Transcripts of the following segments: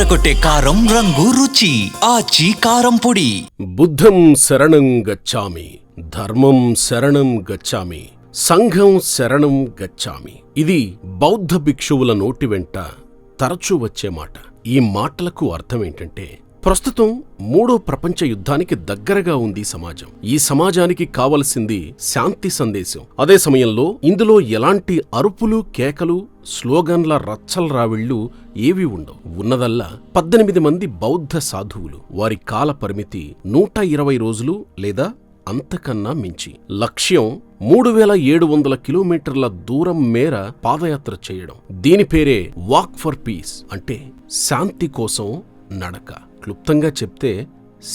అదరకొట్టే కారం రంగు రుచి ఆచి కారం పొడి. బుద్ధం శరణం గచ్చామి, ధర్మం శరణం గచ్చామి, సంఘం శరణం గచ్చామి. ఇది బౌద్ధ భిక్షువుల నోటి వెంట తరచూ వచ్చే మాట. ఈ మాటలకు అర్థమేంటంటే, ప్రస్తుతం మూడో ప్రపంచ యుద్ధానికి దగ్గరగా ఉంది సమాజం. ఈ సమాజానికి కావలసింది శాంతి సందేశం. అదే సమయంలో ఇందులో ఎలాంటి అరుపులు, కేకలు, స్లోగన్ల రచ్చల్రావిళ్లు ఏవీ ఉండవు. ఉన్నదల్లా 18 మంది బౌద్ధ సాధువులు. వారి కాల పరిమితి 120 రోజులు లేదా అంతకన్నా మించి. లక్ష్యం 3700 కిలోమీటర్ల దూరం మేర పాదయాత్ర చేయడం. దీని పేరే వాక్ ఫర్ పీస్, అంటే శాంతి కోసం నడక. క్లుప్తంగా చెప్తే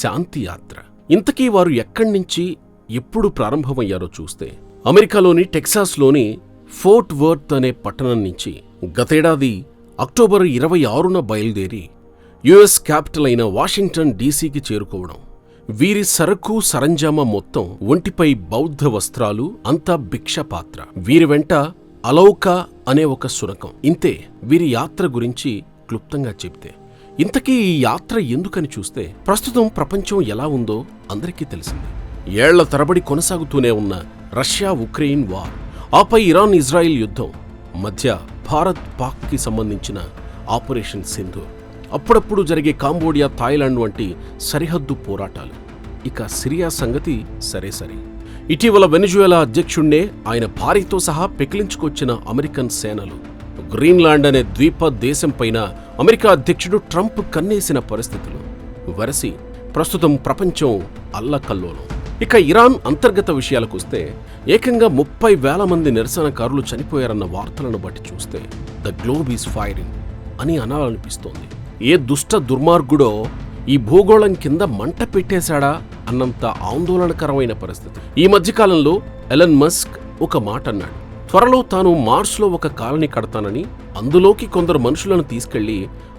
శాంతి యాత్ర. ఇంతకీ వారు ఎక్కడి నుంచి ఎప్పుడు ప్రారంభమయ్యారో చూస్తే, అమెరికాలోని టెక్సాస్లోని ఫోర్ట్ వర్త్ అనే పట్టణం నుంచి గతేడాది అక్టోబర్ 26న బయలుదేరి యుఎస్ క్యాపిటల్ అయిన వాషింగ్టన్ డీసీకి చేరుకోవడం. వీరి సరకు సరంజామా మొత్తం ఒంటిపై బౌద్ధ వస్త్రాలు, అంతా భిక్షపాత్ర. వీరి వెంట అలౌకా అనే ఒక శునకం. ఇంతే వీరి యాత్ర గురించి క్లుప్తంగా చెప్తే. ఇంతకీ ఈ యాత్ర ఎందుకని చూస్తే, ప్రస్తుతం ప్రపంచం ఎలా ఉందో అందరికీ తెలిసిందే. ఏళ్ల తరబడి కొనసాగుతూనే ఉన్న రష్యా ఉక్రెయిన్ వార్, ఆపై ఇరాన్ ఇజ్రాయిల్ యుద్ధం, మధ్య భారత్ పాక్ కి సంబంధించిన ఆపరేషన్ సింధూర్, అప్పుడప్పుడు జరిగే కాంబోడియా, థాయిలాండ్ వంటి సరిహద్దు పోరాటాలు, ఇక సిరియా సంగతి సరే. ఇటీవల వెనిజువేలా అధ్యక్షుణ్ణే ఆయన భార్యతో సహా పెకిలించుకొచ్చిన అమెరికన్ సేనలు, గ్రీన్లాండ్ అనే ద్వీప దేశంపైన అమెరికా అధ్యక్షుడు ట్రంప్ కన్నేసిన పరిస్థితులు వరసి ప్రస్తుతం ప్రపంచం అల్లకల్లోలం. ఇక ఇరాన్ అంతర్గత విషయాలకొస్తే, ఏకంగా 30,000 మంది నిరసనకారులు చనిపోయారన్న వార్తలను బట్టి చూస్తే ద గ్లోబ్ ఈజ్ ఫైరింగ్ అని అనాలనిపిస్తోంది. ఏ దుష్ట దుర్మార్గుడో ఈ భూగోళం కింద మంట పెట్టేశాడా అన్నంత ఆందోళనకరమైన పరిస్థితి. ఈ మధ్యకాలంలో ఎలన్ మస్క్ ఒక మాట అన్నాడు. త్వరలో తాను మార్స్లో ఒక కాలనీ కడతానని, అందులోకి కొందరు మనుషులను తీసుకెళ్లి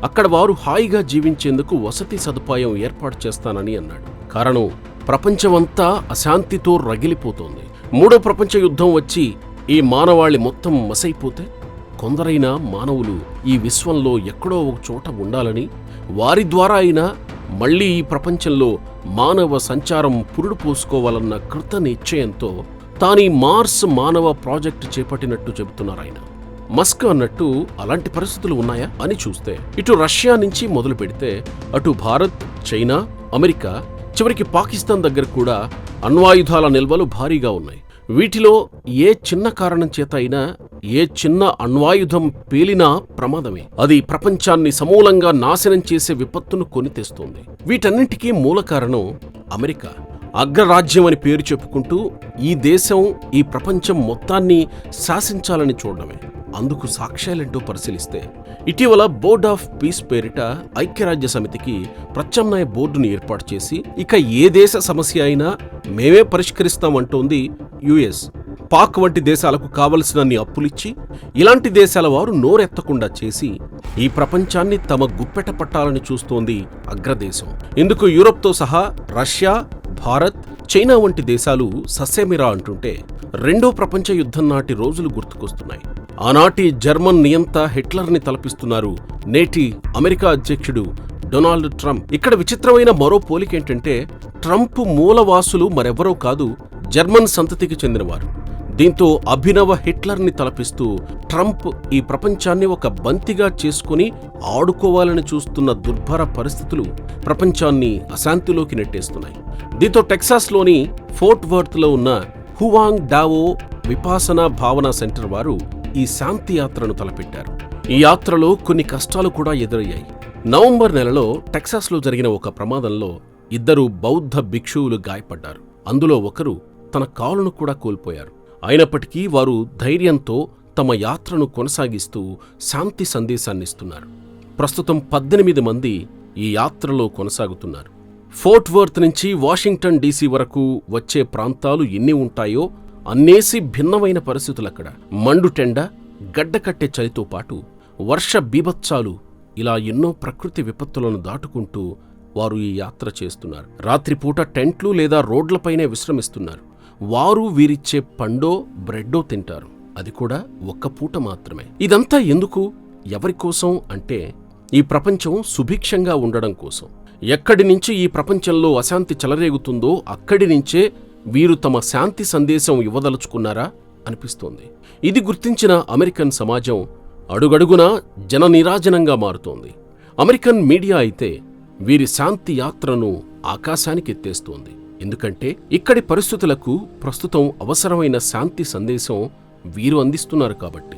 అక్కడ వారు హాయిగా జీవించేందుకు వసతి సదుపాయం ఏర్పాటు చేస్తానని అన్నాడు. కారణం, ప్రపంచమంతా అశాంతితో రగిలిపోతోంది. మూడో ప్రపంచ యుద్ధం వచ్చి ఈ మానవాళి మొత్తం మసైపోతే, కొందరైనా మానవులు ఈ విశ్వంలో ఎక్కడో ఒక చోట ఉండాలని, వారి ద్వారా అయినా మళ్లీ ఈ ప్రపంచంలో మానవ సంచారం పురుడు పోసుకోవాలన్న కృత నిశ్చయంతో తానీ మార్స్ మానవ ప్రాజెక్టు చేపట్టినట్టు చెబుతున్నారాయన. మస్క్ అన్నట్టు అలాంటి పరిస్థితులు ఉన్నాయా అని చూస్తే, ఇటు రష్యా నుంచి మొదలు పెడితే అటు భారత్, చైనా, అమెరికా, చివరికి పాకిస్తాన్ దగ్గర కూడా అణ్వాయుధాల నిల్వలు భారీగా ఉన్నాయి. వీటిలో ఏ చిన్న కారణం చేత అయినా ఏ చిన్న అణ్వాయుధం పేలినా ప్రమాదమే. అది ప్రపంచాన్ని సమూలంగా నాశనం చేసే విపత్తును కొని తెస్తోంది. వీటన్నింటికీ మూల కారణం అమెరికా. అగ్రరాజ్యం అని పేరు చెప్పుకుంటూ ఈ దేశం ఈ ప్రపంచం మొత్తాన్ని శాసించాలని చూడడమే. అందుకు సాక్ష్యాలేంటో పరిశీలిస్తే, ఇటీవల బోర్డ్ ఆఫ్ పీస్ పేరిట ఐక్యరాజ్య సమితికి ప్రత్యామ్నాయ బోర్డును ఏర్పాటు చేసి, ఇక ఏ దేశ సమస్య అయినా మేమే పరిష్కరిస్తామంటోంది యుఎస్. పాక్ వంటి దేశాలకు కావలసినన్ని అప్పులిచ్చి, ఇలాంటి దేశాల వారు నోరెత్తకుండా చేసి ఈ ప్రపంచాన్ని తమ గుప్పెట పట్టాలని చూస్తోంది అగ్రదేశం. ఇందుకు యూరప్తో సహా రష్యా, భారత్, చైనా వంటి దేశాలు సస్యమిరా అంటుంటే, రెండో ప్రపంచ యుద్ధం నాటి రోజులు గుర్తుకొస్తున్నాయి. ఆనాటి జర్మన్ నియంత హిట్లర్ని తలపిస్తున్నారు నేటి అమెరికా అధ్యక్షుడు డొనాల్డ్ ట్రంప్. ఇక్కడ విచిత్రమైన మరో పోలికేంటంటే, ట్రంప్ మూలవాసులు మరెవరో కాదు, జర్మన్ సంతతికి చెందినవారు. దీంతో అభినవ హిట్లర్ని తలపిస్తూ ట్రంప్ ఈ ప్రపంచాన్ని ఒక బంతిగా చేసుకుని ఆడుకోవాలని చూస్తున్న దుర్భర పరిస్థితులు ప్రపంచాన్ని అశాంతిలోకి నెట్టేస్తున్నాయి. దీంతో టెక్సాస్లోని ఫోర్ట్ వర్త్లో ఉన్న హువాంగ్ డావో విపాసనా భావనా సెంటర్ వారు ఈ శాంతి యాత్రను తలపెట్టారు. ఈ యాత్రలో కొన్ని కష్టాలు కూడా ఎదురయ్యాయి. నవంబర్ నెలలో టెక్సాస్లో జరిగిన ఒక ప్రమాదంలో 2 బౌద్ధ భిక్షువులు గాయపడ్డారు. అందులో ఒకరు తన కాలును కూడా కోల్పోయారు. అయినప్పటికీ వారు ధైర్యంతో తమ యాత్రను కొనసాగిస్తూ శాంతి సందేశాన్నిస్తున్నారు. ప్రస్తుతం 18 మంది ఈ యాత్రలో కొనసాగుతున్నారు. ఫోర్ట్ వర్త్ నుంచి వాషింగ్టన్ డీసీ వరకు వచ్చే ప్రాంతాలు ఎన్ని ఉంటాయో అన్నేసి భిన్నమైన పరిస్థితులక్కడ. మండుటెండ, గడ్డకట్టే చలితో పాటు వర్ష బీభత్సాలు, ఇలా ఎన్నో ప్రకృతి విపత్తులను దాటుకుంటూ వారు ఈ యాత్ర చేస్తున్నారు. రాత్రిపూట టెంట్లు లేదా రోడ్లపైనే విశ్రమిస్తున్నారు. వారు వీరిచ్చే పండో బ్రెడ్డో తింటారు. అది కూడా ఒక్క పూట మాత్రమే. ఇదంతా ఎందుకు, ఎవరికోసం అంటే, ఈ ప్రపంచం సుభిక్షంగా ఉండడం కోసం. ఎక్కడి నుంచి ఈ ప్రపంచంలో అశాంతి చెలరేగుతుందో అక్కడి నుంచే వీరు తమ శాంతి సందేశం ఇవ్వదలుచుకున్నారా అనిపిస్తోంది. ఇది గుర్తించిన అమెరికన్ సమాజం అడుగడుగునా జననీరాజనంగా మారుతోంది. అమెరికన్ మీడియా అయితే వీరి శాంతి యాత్రను ఆకాశానికి ఎత్తేస్తోంది. ఎందుకంటే ఇక్కడి పరిస్థితులకు ప్రస్తుతం అవసరమైన శాంతి సందేశం వీరు అందిస్తున్నారు కాబట్టి.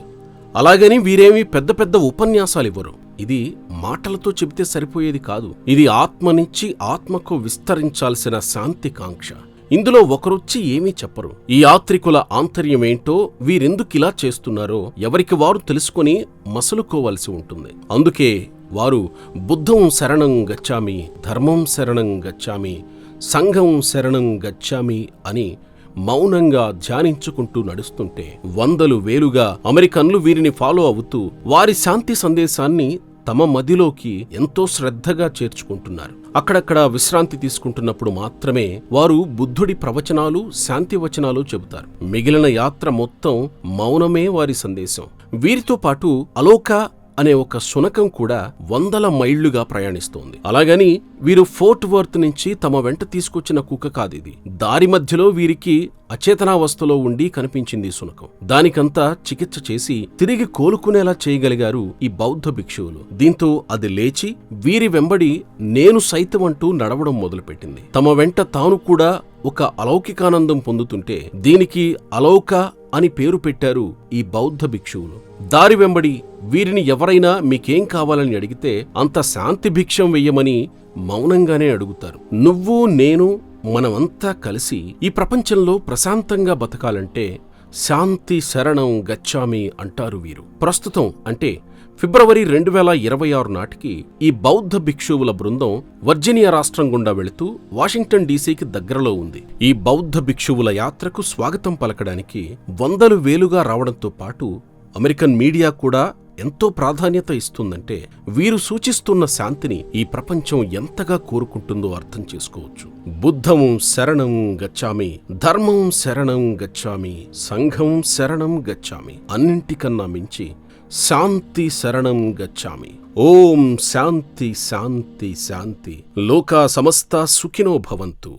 అలాగని వీరేమీ పెద్ద పెద్ద ఉపన్యాసాలివ్వరు. ఇది మాటలతో చెబితే సరిపోయేది కాదు. ఇది ఆత్మనిచ్చి ఆత్మకు విస్తరించాల్సిన శాంతి కాంక్ష. ఇందులో ఒకరొచ్చి ఏమీ చెప్పరు. ఈ యాత్రికుల ఆంతర్యమేంటో, వీరెందుకిలా చేస్తున్నారో ఎవరికి వారు తెలుసుకుని మసలుకోవలసి ఉంటుంది. అందుకే వారు బుద్ధం శరణం గచ్చామి, ధర్మం శరణం గచ్చామి, సంఘం శరణం గచ్చామి అని మౌనంగా ధ్యానించుకుంటూ నడుస్తుంటే వందలు వేలుగా అమెరికన్లు వీరిని ఫాలో అవుతూ వారి శాంతి సందేశాన్ని తమ మదిలోకి ఎంతో శ్రద్ధగా చేర్చుకుంటున్నారు. అక్కడక్కడ విశ్రాంతి తీసుకుంటున్నప్పుడు మాత్రమే వారు బుద్ధుడి ప్రవచనాలు, శాంతి వచనాలు చెబుతారు. మిగిలిన యాత్ర మొత్తం మౌనమే వారి సందేశం. వీరితో పాటు అలోక అనే ఒక శునకం కూడా వందల మైళ్లుగా ప్రయాణిస్తోంది. అలాగని వీరు ఫోర్ట్ వర్త్ నుంచి తమ వెంట తీసుకొచ్చిన కుక్క కాదిది. దారి మధ్యలో వీరికి అచేతనావస్థలో ఉండి కనిపించింది శునకం. దానికంతా చికిత్స చేసి తిరిగి కోలుకునేలా చేయగలిగారు ఈ బౌద్ధ భిక్షువులు. దీంతో అది లేచి వీరి వెంబడి నేను సైతం అంటూ నడవడం మొదలుపెట్టింది. తమ వెంట తాను కూడా ఒక అలౌకికానందం పొందుతుంటే దీనికి అలౌక అని పేరు పెట్టారు ఈ బౌద్ధ భిక్షువులు. దారి వెంబడి వీరిని ఎవరైనా మీకేం కావాలని అడిగితే అంత శాంతి భిక్షం వెయ్యమని మౌనంగానే అడుగుతారు. నువ్వు నేను మనమంతా కలిసి ఈ ప్రపంచంలో ప్రశాంతంగా బతకాలంటే శాంతి శరణం గచ్చామి అంటారు వీరు. ప్రస్తుతం అంటే ఫిబ్రవరి 2026 నాటికి ఈ బౌద్ధ భిక్షువుల బృందం వర్జీనియా రాష్ట్రం గుండా వెళుతూ వాషింగ్టన్ డీసీకి దగ్గరలో ఉంది. ఈ బౌద్ధ భిక్షువుల యాత్రకు స్వాగతం పలకడానికి వందలు వేలుగా రావడంతో పాటు అమెరికన్ మీడియా కూడా ఎంతో ప్రాధాన్యత ఇస్తుందంటే వీరు సూచిస్తున్న శాంతిని ఈ ప్రపంచం ఎంతగా కోరుకుంటుందో అర్థం చేసుకోవచ్చు. బుద్ధం శరణం గచ్చామి, ధర్మం శరణం గచ్చామి, సంఘం శరణం గచ్చామి, అన్నింటికన్నా మించి శాంతి శరణం గచ్చామి. ఓం శాంతి శాంతి శాంతి. లోకా సమస్తా సుఖినో భవంతు.